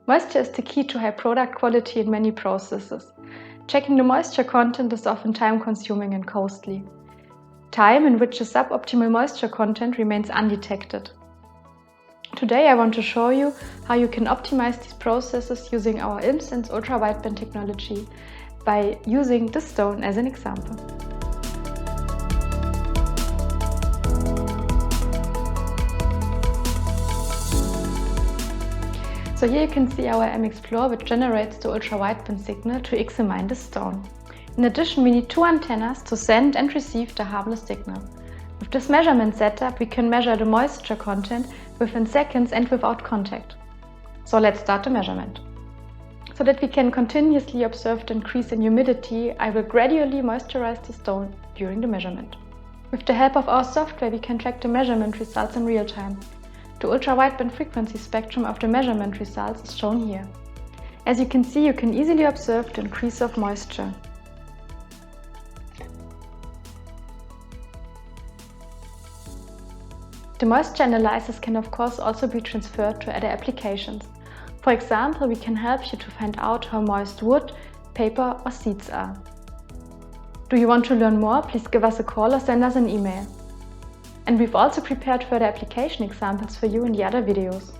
Moisture is the key to high product quality in many processes. Checking the moisture content is often time-consuming and costly. Time in which a suboptimal moisture content remains undetected. Today I want to show you how you can optimize these processes using our Ilmsens ultra-wideband technology by using this stone as an example. So here you can see our M-Explore, which generates the ultra-wideband signal to examine the stone. In addition, we need two antennas to send and receive the harmless signal. With this measurement setup, we can measure the moisture content within seconds and without contact. So let's start the measurement. So that we can continuously observe the increase in humidity, I will gradually moisturize the stone during the measurement. With the help of our software, we can track the measurement results in real time. The ultra-wideband frequency spectrum of the measurement results is shown here. As you can see, you can easily observe the increase of moisture. The moisture analysis can of course also be transferred to other applications. For example, we can help you to find out how moist wood, paper or seeds are. Do you want to learn more? Please give us a call or send us an email. And we've also prepared further application examples for you in the other videos.